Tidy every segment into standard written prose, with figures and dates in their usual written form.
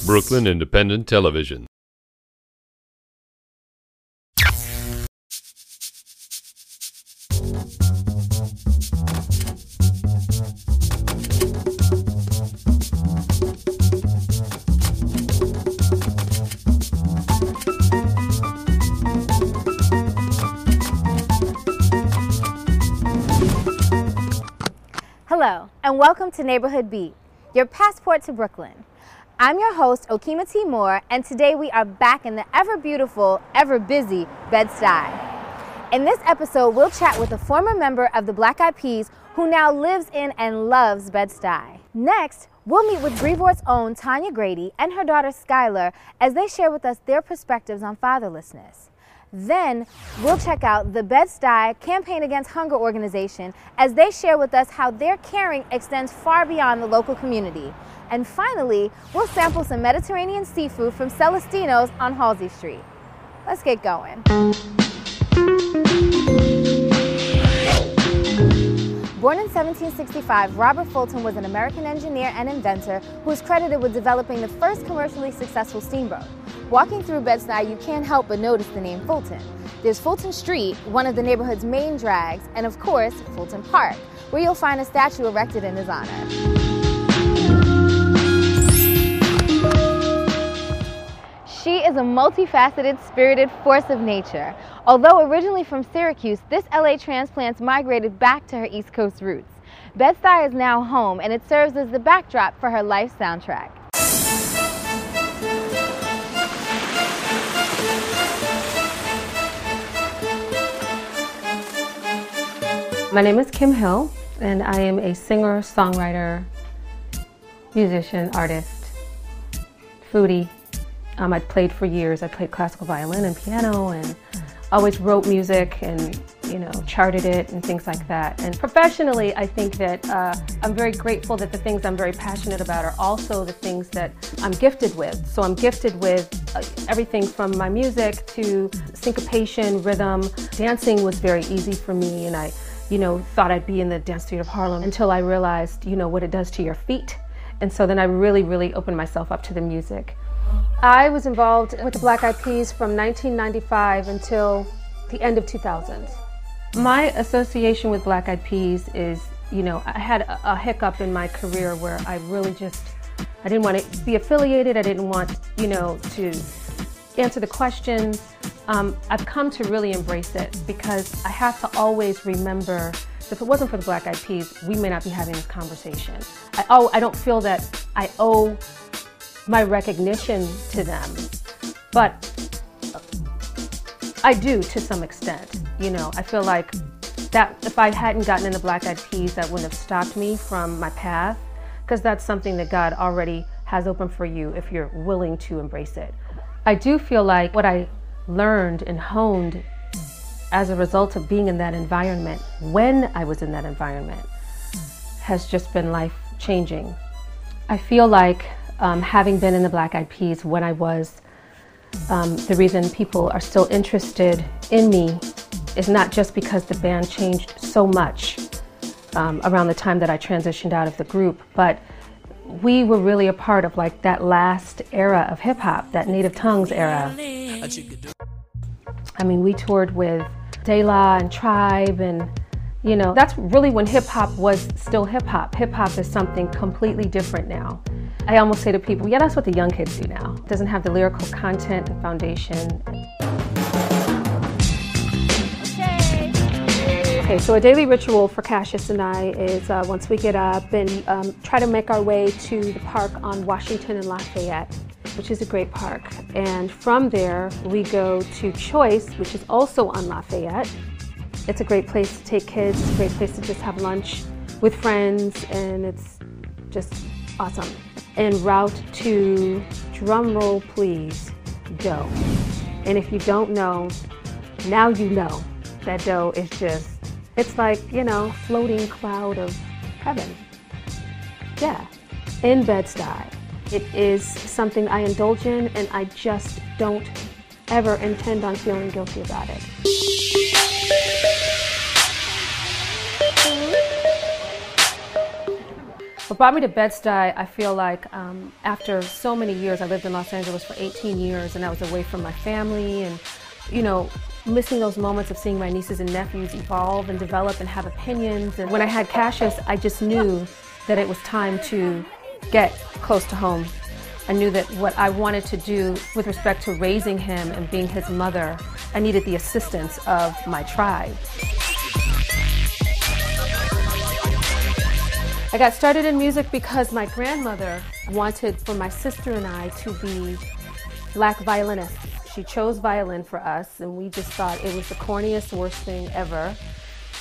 Brooklyn Independent Television. Hello, and welcome to Neighborhood Beat, your passport to Brooklyn. I'm your host, Okima T. Moore, and today we are back in the ever-beautiful, ever-busy Bed-Stuy. In this episode, we'll chat with a former member of the Black Eyed Peas who now lives in and loves Bed-Stuy. Next, we'll meet with Breevort's own Tanya Grady and her daughter Skylar as they share with us their perspectives on fatherlessness. Then, we'll check out the Bed-Stuy Campaign Against Hunger organization as they share with us how their caring extends far beyond the local community. And finally, we'll sample some Mediterranean seafood from Celestino's on Halsey Street. Let's get going. Born in 1765, Robert Fulton was an American engineer and inventor who is credited with developing the first commercially successful steamboat. Walking through Bed-Stuy, you can't help but notice the name Fulton. There's Fulton Street, one of the neighborhood's main drags, and of course, Fulton Park, where you'll find a statue erected in his honor. She is a multifaceted, spirited force of nature. Although originally from Syracuse, this LA transplant's migrated back to her East Coast roots. Bed-Stuy is now home, and it serves as the backdrop for her life soundtrack. My name is Kim Hill, and I am a singer, songwriter, musician, artist, foodie. I played for years. I played classical violin and piano and always wrote music and, charted it and things like that. And professionally, I think that I'm very grateful that the things I'm very passionate about are also the things that I'm gifted with. So I'm gifted with everything from my music to syncopation, rhythm. Dancing was very easy for me, and I thought I'd be in the dance street of Harlem until I realized, what it does to your feet. And so then I really opened myself up to the music. I was involved with the Black Eyed Peas from 1995 until the end of 2000. My association with Black Eyed Peas is, I had a hiccup in my career where I really I didn't want to be affiliated. I didn't want, to answer the questions. I've come to really embrace it because I have to always remember that if it wasn't for the Black Eyed Peas, we may not be having this conversation. I don't feel that I owe my recognition to them, but I do to some extent. I feel like that if I hadn't gotten in the Black Eyed Peas, that wouldn't have stopped me from my path, because that's something that God already has open for you if you're willing to embrace it. I do feel like what I learned and honed as a result of being in that environment, when I was in that environment, has just been life-changing. I feel like having been in the Black Eyed Peas when I was, the reason people are still interested in me is not just because the band changed so much around the time that I transitioned out of the group, but we were really a part of that last era of hip-hop, that Native Tongues era. I mean, we toured with De La and Tribe, and that's really when hip-hop was still hip-hop. Hip-hop is something completely different now. I almost say to people, yeah, that's what the young kids do now. It doesn't have the lyrical content and foundation. Okay, so a daily ritual for Cassius and I is once we get up and try to make our way to the park on Washington and Lafayette, which is a great park. And from there, we go to Choice, which is also on Lafayette. It's a great place to take kids. It's a great place to just have lunch with friends, and it's just awesome. En route to, drum roll please, dough. And if you don't know, now you know that dough is just, it's like, floating cloud of heaven. Yeah, in Bed-Stuy. It is something I indulge in, and I just don't ever intend on feeling guilty about it. What brought me to Bed-Stuy, I feel like after so many years, I lived in Los Angeles for 18 years and I was away from my family and, you know, missing those moments of seeing my nieces and nephews evolve and develop and have opinions. And when I had Cassius, I just knew that it was time to get close to home. I knew that what I wanted to do with respect to raising him and being his mother, I needed the assistance of my tribe. I got started in music because my grandmother wanted for my sister and I to be black violinists. She chose violin for us, and we just thought it was the corniest, worst thing ever.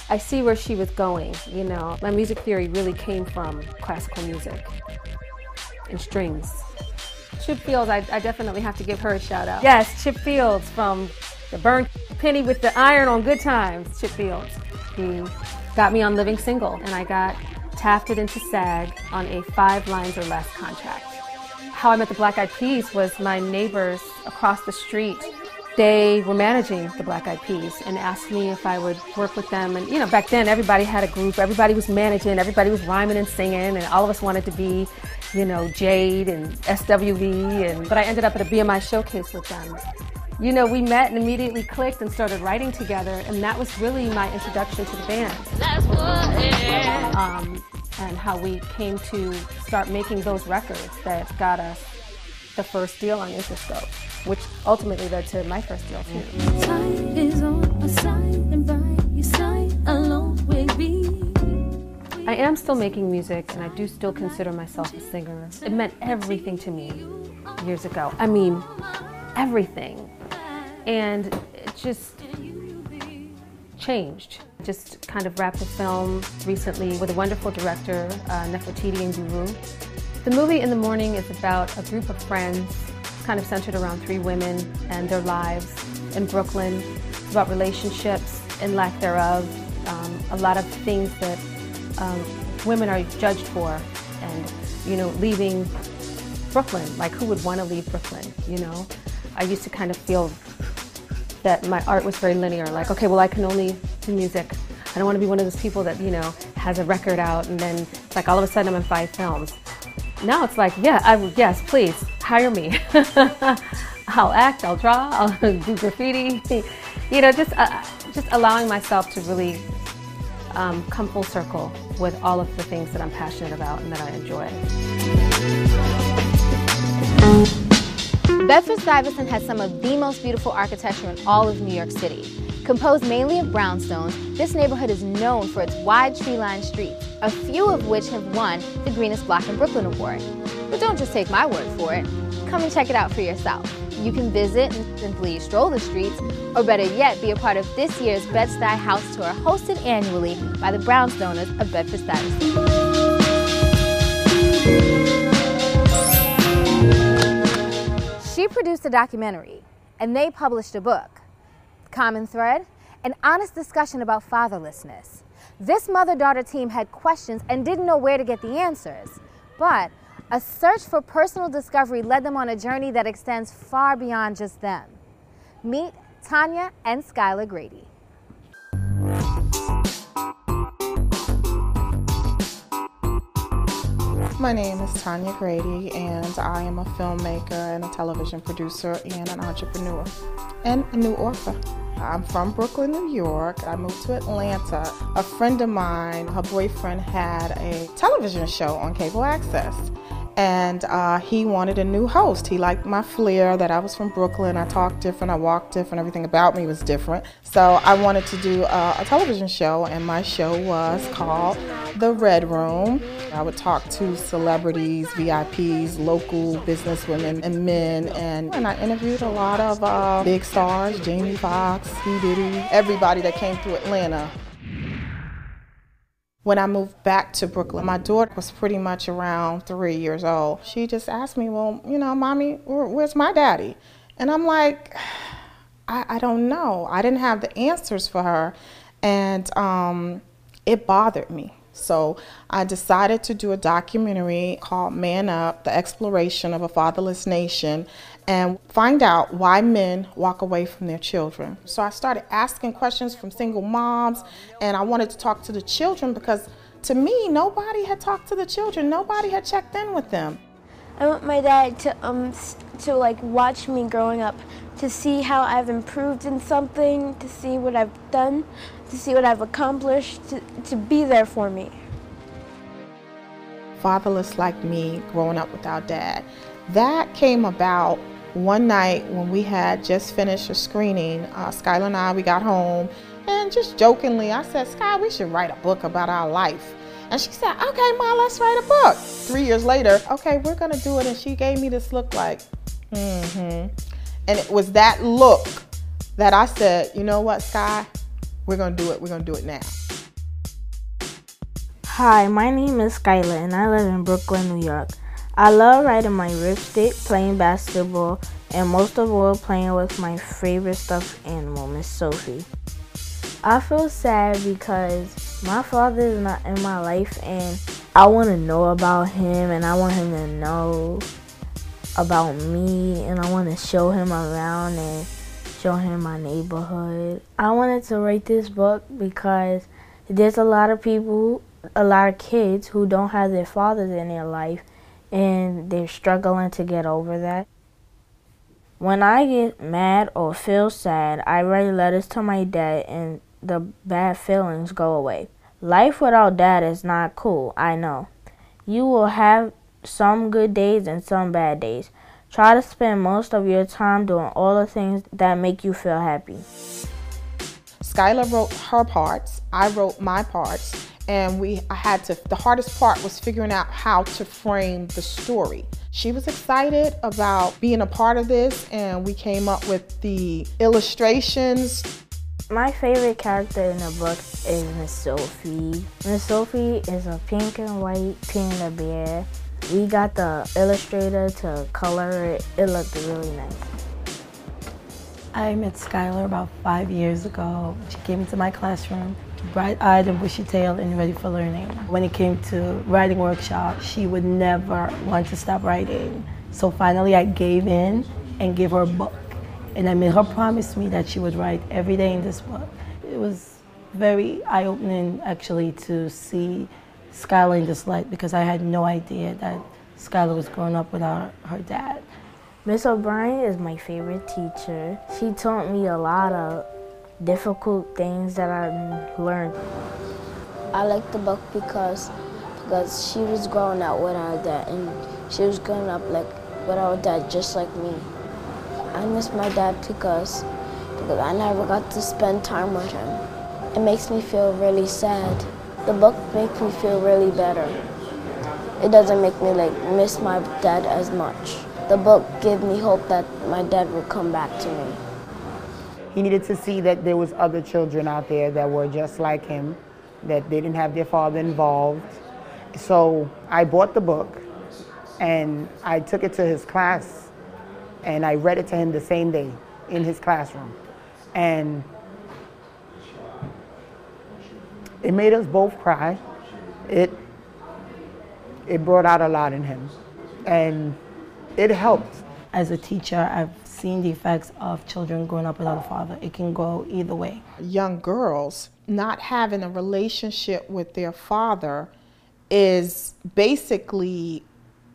I see where she was going, you know. My music theory really came from classical music and strings. Chip Fields, I definitely have to give her a shout out. Yes, Chip Fields from the Burn Penny with the Iron on Good Times, Chip Fields. He got me on Living Single, and I got tafted into SAG on a 5 lines or less contract. How I met the Black Eyed Peas was my neighbors across the street. They were managing the Black Eyed Peas and asked me if I would work with them. And you know, back then everybody had a group, everybody was managing, everybody was rhyming and singing, and all of us wanted to be, you know, Jade and SWV. But I ended up at a BMI showcase with them. You know, we met and immediately clicked and started writing together, and that was really my introduction to the band. And how we came to start making those records that got us the first deal on Interscope, which ultimately led to my first deal too. Time is on my side and by your side I'll always be. I am still making music, and I do still consider myself a singer. It meant everything to me years ago. I mean, everything. And it just changed. Just kind of wrapped a film recently with a wonderful director, Nefertiti and Guru. The movie In the Morning is about a group of friends, kind of centered around 3 women and their lives in Brooklyn. It's about relationships and lack thereof, a lot of things that women are judged for, and, you know, leaving Brooklyn. Like, who would want to leave Brooklyn, you know? I used to kind of feel that my art was very linear, like, okay, well, I can only do music. I don't want to be one of those people that, you know, has a record out and then it's like all of a sudden I'm in 5 films. Now it's like, yeah, yes, please, hire me. I'll act, I'll draw, I'll do graffiti. You know, just allowing myself to really come full circle with all of the things that I'm passionate about and that I enjoy. Bedford-Stuyvesant has some of the most beautiful architecture in all of New York City. Composed mainly of brownstones, this neighborhood is known for its wide tree-lined streets, a few of which have won the Greenest Block in Brooklyn Award. But don't just take my word for it. Come and check it out for yourself. You can visit and simply stroll the streets, or better yet, be a part of this year's Bed-Stuy House Tour, hosted annually by the Brownstoners of Bedford-Stuyvesant. She produced a documentary, and they published a book. Common thread, an honest discussion about fatherlessness. This mother-daughter team had questions and didn't know where to get the answers, but a search for personal discovery led them on a journey that extends far beyond just them. Meet Tanya and Skylar Grady. My name is Tanya Grady, and I am a filmmaker and a television producer and an entrepreneur and a new author. I'm from Brooklyn, New York. I moved to Atlanta. A friend of mine, her boyfriend had a television show on cable access, and he wanted a new host. He liked my flair, that I was from Brooklyn. I talked different, I walked different, everything about me was different. So I wanted to do a television show, and my show was called The Red Room. I would talk to celebrities, VIPs, local businesswomen and men, and I interviewed a lot of big stars, Jamie Foxx, P. Diddy, everybody that came through Atlanta. When I moved back to Brooklyn, my daughter was pretty much around 3 years old. She just asked me, well, you know, Mommy, where's my daddy? And I'm like, I don't know. I didn't have the answers for her, and it bothered me. So I decided to do a documentary called Man Up, the exploration of a fatherless nation, and find out why men walk away from their children. So I started asking questions from single moms, and I wanted to talk to the children because to me, nobody had talked to the children. Nobody had checked in with them. I want my dad to like watch me growing up, to see how I've improved in something, to see what I've done, to see what I've accomplished, to be there for me. Fatherless Like Me, growing up without dad. That came about one night when we had just finished a screening. Skylar and I, we got home, and just jokingly, I said, Sky, we should write a book about our life. And she said, okay, Ma, let's write a book. 3 years later, okay, we're gonna do it. And she gave me this look like, And it was that look that I said, you know what, Sky, we're gonna do it. We're gonna do it now. Hi, my name is Skylar and I live in Brooklyn, New York. I love riding my ripstick, playing basketball, and most of all playing with my favorite stuffed animal, Miss Sophie. I feel sad because my father is not in my life and I want to know about him and I want him to know about me and I want to show him around and show him my neighborhood. I wanted to write this book because there's a lot of kids who don't have their fathers in their life and they're struggling to get over that. When I get mad or feel sad, I write letters to my dad and the bad feelings go away. Life without dad is not cool, I know. You will have some good days and some bad days. Try to spend most of your time doing all the things that make you feel happy. Skylar wrote her parts, I wrote my parts, and the hardest part was figuring out how to frame the story. She was excited about being a part of this, and we came up with the illustrations. My favorite character in the book is Miss Sophie. Miss Sophie is a pink and white panda bear. We got the illustrator to color it. It looked really nice. I met Skylar about 5 years ago. She came into my classroom, bright-eyed and bushy-tailed and ready for learning. When it came to writing workshop, she would never want to stop writing. So finally I gave in and gave her a book. And I made her promise me that she would write every day in this book. It was very eye-opening actually to see Skylar in this light because I had no idea that Skylar was growing up without her dad. Miss O'Brien is my favorite teacher. She taught me a lot of difficult things that I learned. I like the book because she was growing up without dad and she was growing up like without dad just like me. I miss my dad because I never got to spend time with him. It makes me feel really sad. The book makes me feel really better. It doesn't make me like miss my dad as much. The book gave me hope that my dad would come back to me. He needed to see that there was other children out there that were just like him, that they didn't have their father involved. So I bought the book and I took it to his class and I read it to him the same day in his classroom. And it made us both cry. It brought out a lot in him. And it helped. As a teacher, I've seen the effects of children growing up without a father. It can go either way. Young girls not having a relationship with their father is basically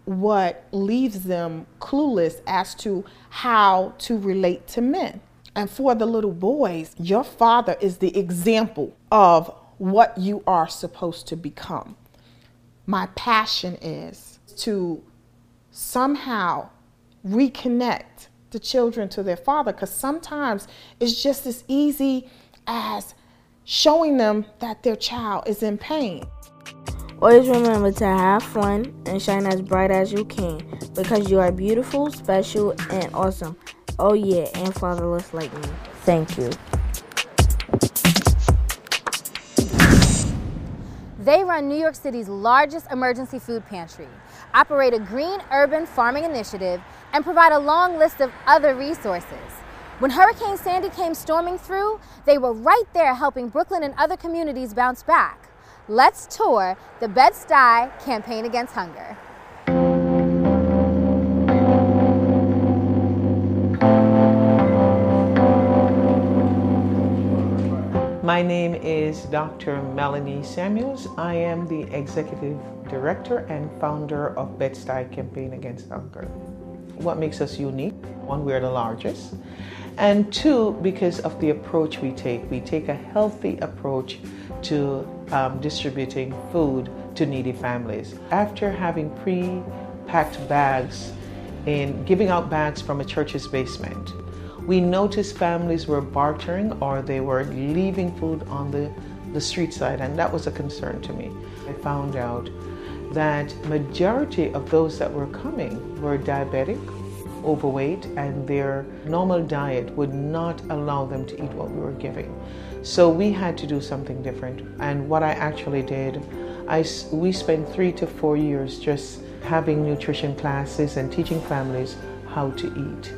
what leaves them clueless as to how to relate to men. And for the little boys, your father is the example of what you are supposed to become. My passion is to somehow reconnect the children to their father, because sometimes it's just as easy as showing them that their child is in pain. Always remember to have fun and shine as bright as you can, because you are beautiful, special, and awesome. Oh yeah, and fatherless like me. Thank you. They run New York City's largest emergency food pantry, operate a green urban farming initiative, and provide a long list of other resources. When Hurricane Sandy came storming through, they were right there helping Brooklyn and other communities bounce back. Let's tour the Bed-stuy Campaign Against Hunger. My My name is Dr. Melanie Samuels. I am the Executive Director and founder of Bed-stuy Campaign Against Hunger. What makes us unique? One, we're the largest. And two, because of the approach we take. We take a healthy approach to distributing food to needy families. After having pre-packed bags and giving out bags from a church's basement, we noticed families were bartering or they were leaving food on the street side, and that was a concern to me. I found out that majority of those that were coming were diabetic, overweight, and their normal diet would not allow them to eat what we were giving. So we had to do something different. And what I actually did, we spent 3 to 4 years just having nutrition classes and teaching families how to eat.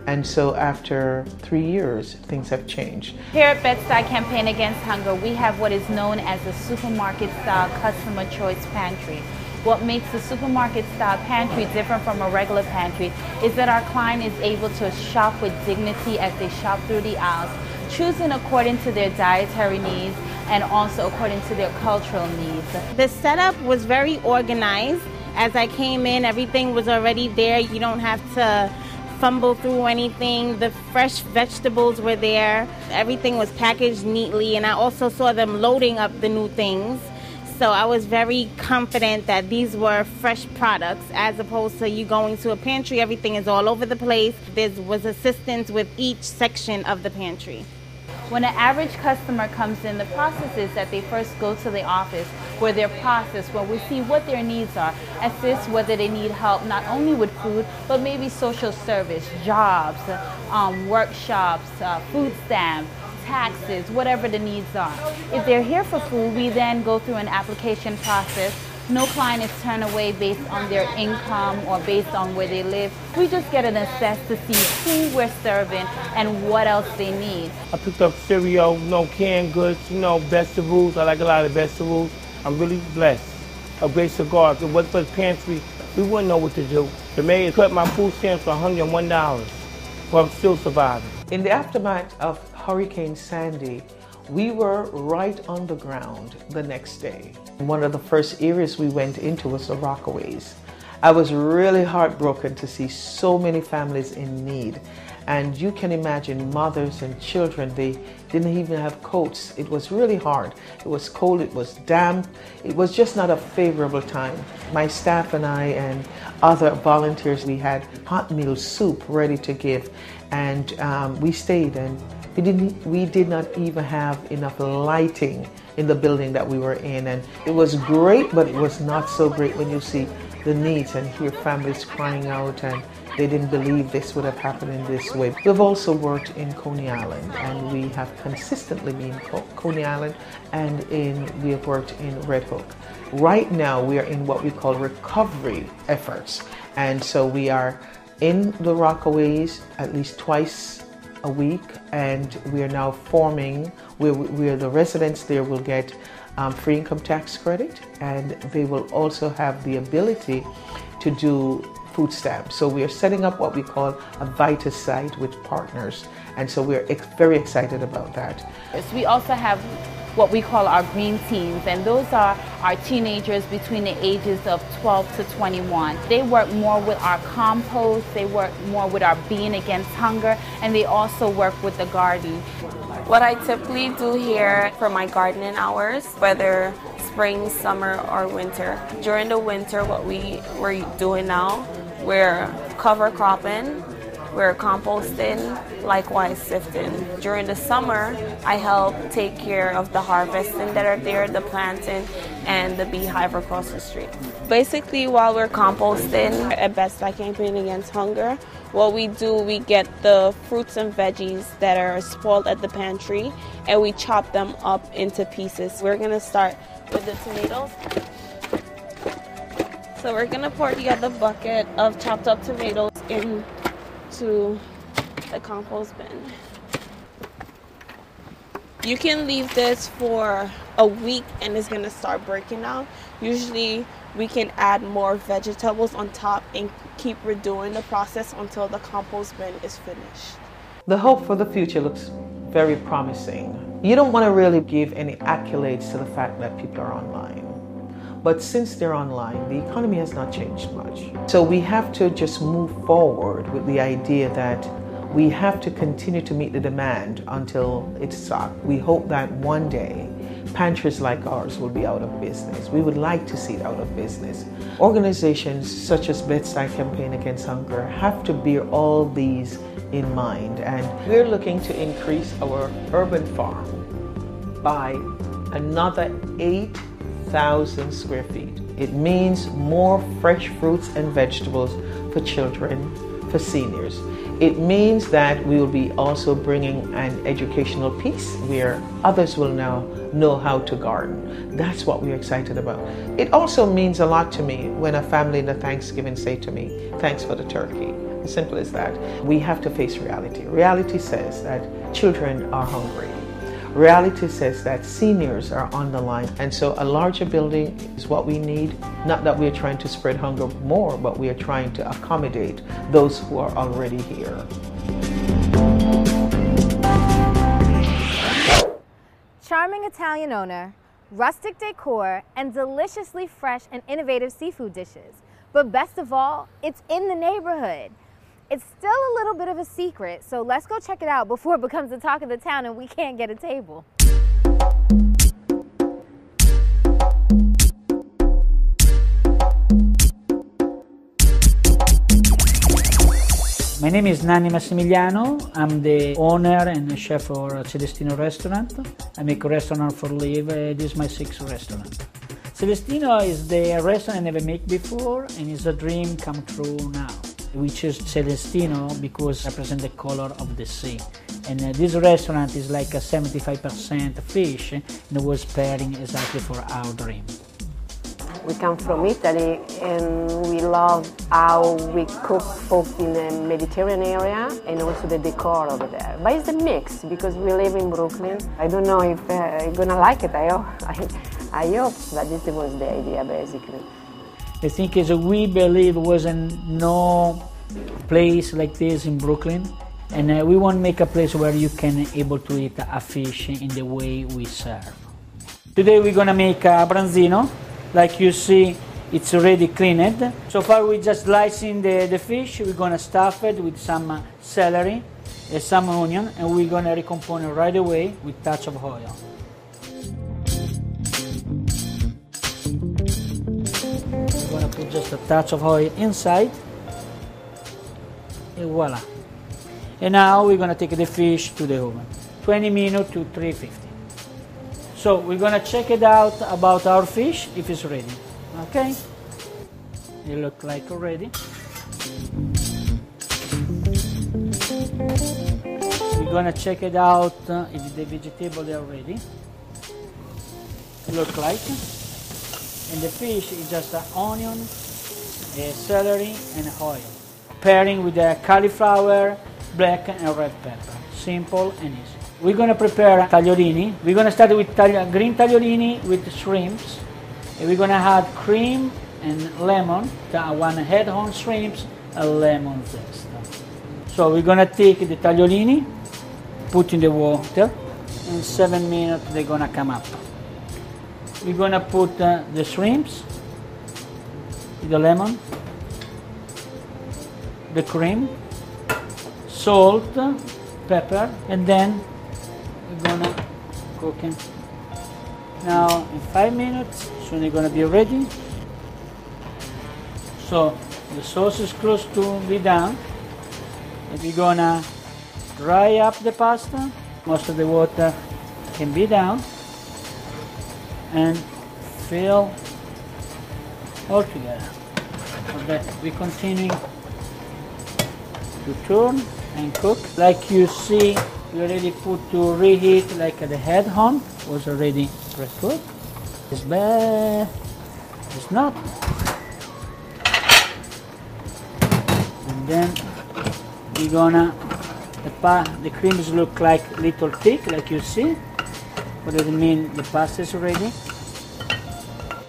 And so after 3 years, things have changed. Here at Bed-stuy Campaign Against Hunger, we have what is known as the supermarket-style customer choice pantry. What makes the supermarket-style pantry different from a regular pantry is that our client is able to shop with dignity as they shop through the aisles, choosing according to their dietary needs and also according to their cultural needs. The setup was very organized. As I came in, everything was already there. You don't have to fumble through anything. The fresh vegetables were there. Everything was packaged neatly, and I also saw them loading up the new things. So I was very confident that these were fresh products as opposed to you going to a pantry. Everything is all over the place. There was assistance with each section of the pantry. When an average customer comes in, the process is that they first go to the office where they're processed, where we see what their needs are, assist whether they need help not only with food, but maybe social service, jobs, workshops, food stamps, taxes, whatever the needs are. If they're here for food, we then go through an application process. No client is turned away based on their income or based on where they live. We just get an assess to see who we're serving and what else they need. I picked up cereal, canned goods, vegetables. I like a lot of vegetables. I'm really blessed. A grace of God. If it wasn't for the pantry, we wouldn't know what to do. The mayor cut my food stamps for $101, but I'm still surviving. In the aftermath of Hurricane Sandy, we were right on the ground the next day. One of the first areas we went into was the Rockaways. I was really heartbroken to see so many families in need. And you can imagine mothers and children, they didn't even have coats. It was really hard. It was cold, it was damp. It was just not a favorable time. My staff and I and other volunteers, we had hot meal soup ready to give. And we stayed, and we did not even have enough lighting in the building that we were in. And it was great, but it was not so great when you see the needs and hear families crying out, and they didn't believe this would have happened in this way. We've also worked in Coney Island, and we have consistently been in Coney Island, and we have worked in Red Hook. Right now, we are in what we call recovery efforts. And so we are in the Rockaways at least twice a week, and we are now forming where the residents there will get free income tax credit, and they will also have the ability to do food stamps. So we are setting up what we call a Vita site with partners, and so we're very excited about that. We also have what we call our green teens, and those are our teenagers between the ages of 12 to 21. They work more with our compost, they work more with our Being Against Hunger, and they also work with the garden. What I typically do here for my gardening hours, whether spring, summer, or winter. During the winter, what we're doing now, we're cover cropping, we're composting, likewise sifting. During the summer, I help take care of the harvesting that are there, the planting, and the beehive across the street. Basically, while we're composting at Bed-stuy Campaign Against Hunger, what we do, we get the fruits and veggies that are spoiled at the pantry, and we chop them up into pieces. We're gonna start with the tomatoes. So we're gonna pour the other bucket of chopped up tomatoes into the compost bin. You can leave this for a week and it's gonna start breaking down. Usually we can add more vegetables on top and keep redoing the process until the compost bin is finished. The hope for the future looks very promising. You don't want to really give any accolades to the fact that people are online. But since they're online, the economy has not changed much. So we have to just move forward with the idea that we have to continue to meet the demand until it's stocked. We hope that one day pantries like ours will be out of business. We would like to see it out of business. Organizations such as Bed-stuy Campaign Against Hunger have to bear all these in mind, and we're looking to increase our urban farm by another 8,000 square feet. It means more fresh fruits and vegetables for children, for seniors. It means that we will be also bringing an educational piece where others will now know how to garden. That's what we're excited about. It also means a lot to me when a family in the Thanksgiving say to me, "Thanks for the turkey." As simple as that. We have to face reality. Reality says that children are hungry. Reality says that seniors are on the line, and so a larger building is what we need. Not that we're trying to spread hunger more, but we are trying to accommodate those who are already here. Charming Italian owner, rustic decor, and deliciously fresh and innovative seafood dishes. But best of all, it's in the neighborhood. It's still a little bit of a secret, so let's go check it out before it becomes the talk of the town and we can't get a table. My name is Nanni Massimiliano. I'm the owner and chef for Celestino restaurant. I make a restaurant for live. This is my 6th restaurant. Celestino is the restaurant I never make before, and it's a dream come true now. We choose Celestino because it represents the color of the sea. And this restaurant is like a 75% fish, and it was pairing exactly for our dream. We come from Italy and we love how we cook food in the Mediterranean area and also the decor over there. But it's a mix because we live in Brooklyn. I don't know if you're gonna like it, I hope, but this was the idea basically. The thing is, we believe wasn't no place like this in Brooklyn, and we want to make a place where you can able to eat a fish in the way we serve. Today we're gonna make a branzino. Like you see, it's already cleaned. So far we just slicing the fish. We're gonna stuff it with some celery and some onion, and we're gonna recompone it right away with touch of oil. We're gonna put just a touch of oil inside, and voila. And now we're gonna take the fish to the oven, 20 minutes to 350. So we're gonna check it out about our fish if it's ready. Okay? It looks like already. We're gonna check it out if the vegetables are ready. It looks like. And the fish is just an onion, celery, and oil. Pairing with the cauliflower, black and red pepper. Simple and easy. We're going to prepare tagliolini. We're going to start with green tagliolini with shrimps. And we're going to add cream and lemon, one head-on shrimps, and lemon zest. So we're going to take the tagliolini, put in the water, in 7 minutes they're going to come up. We're going to put the shrimps, the lemon, the cream, salt, pepper, and then we're gonna cook it. Now in 5 minutes, soon they're gonna be ready. So the sauce is close to be done. And we're gonna dry up the pasta. Most of the water can be down. And fill all together. Okay, we're continuing to turn and cook. Like you see, we already put to reheat, like the head on was already pre-cooked. It's bad, it's not. And then we're gonna, the creams look like little thick, like you see. What does it mean? The pasta is ready.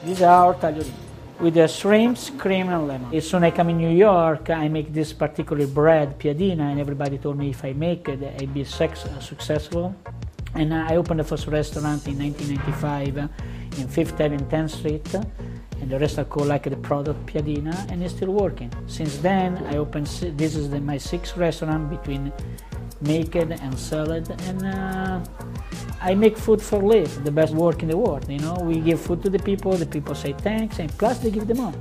These are our tagliolini with the shrimps, cream, and lemon. As soon as I come in New York, I make this particular bread, piadina, and everybody told me if I make it, I'd be successful. And I opened the first restaurant in 1995 in 5th Avenue and 10th Street. And the restaurant called like the Product Piadina, and it's still working. Since then, I opened, this is my 6th restaurant between make it and sell it. And I make food for live, the best work in the world. You know, we give food to the people say thanks, and plus they give them money.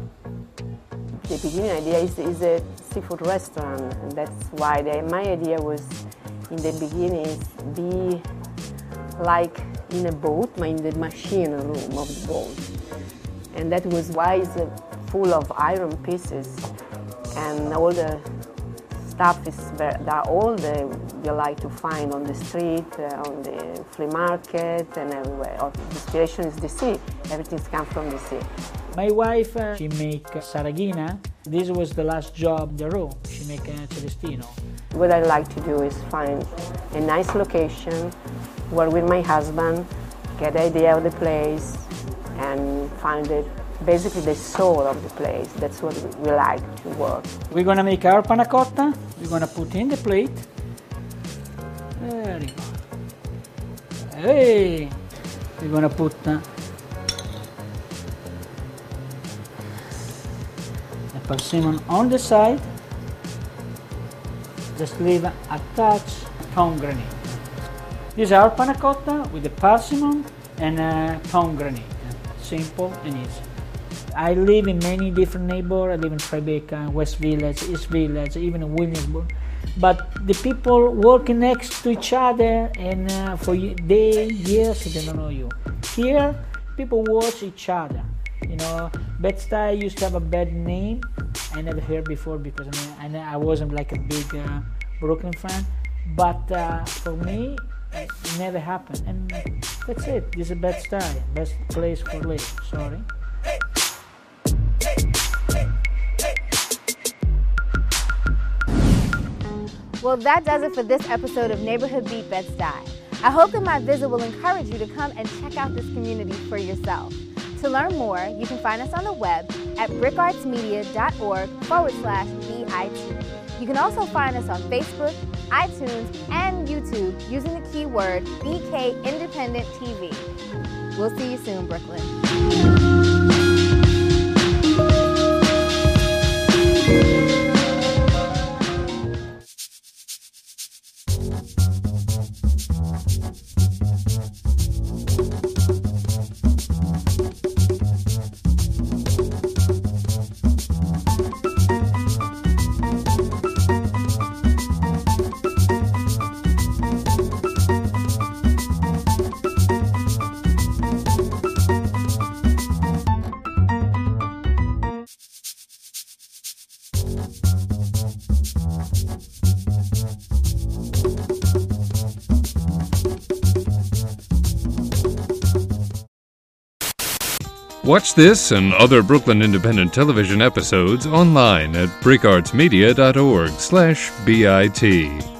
The beginning idea is a seafood restaurant, and that's why my idea was in the beginning is be like in a boat, but in the machine room of the boat. And that was why it's full of iron pieces, and all the stuff is all you like to find on the street, on the flea market, and everywhere. The inspiration is the sea. Everything's come from the sea. My wife, she make Saragina. This was the last job in the room. She make Celestino. What I like to do is find a nice location, work with my husband, get the idea of the place, and find basically the soul of the place. That's what we like to work. We're gonna make our panna cotta. We're gonna put in the plate. Very good. Hey! We're gonna put the persimmon on the side. Just leave a touch pomegranate. This is our panna cotta with the persimmon and pomegranate. Simple and easy. I live in many different neighborhoods. I live in Tribeca, West Village, East Village, even in Williamsburg. But the people working next to each other and for years they don't know you. Here, people watch each other. You know, Bed-Stuy used to have a bad name. I never heard before because I wasn't like a big Brooklyn fan. But for me, it never happened. And that's it. This is Bed-Stuy, best place for live. Sorry. Well, that does it for this episode of Neighborhood Beat Bed-Stuy. I hope that my visit will encourage you to come and check out this community for yourself. To learn more, you can find us on the web at bricartsmedia.org/BIT. You can also find us on Facebook, iTunes, and YouTube using the keyword BK Independent TV. We'll see you soon, Brooklyn. Watch this and other Brooklyn Independent Television episodes online at bricartsmedia.org/BIT.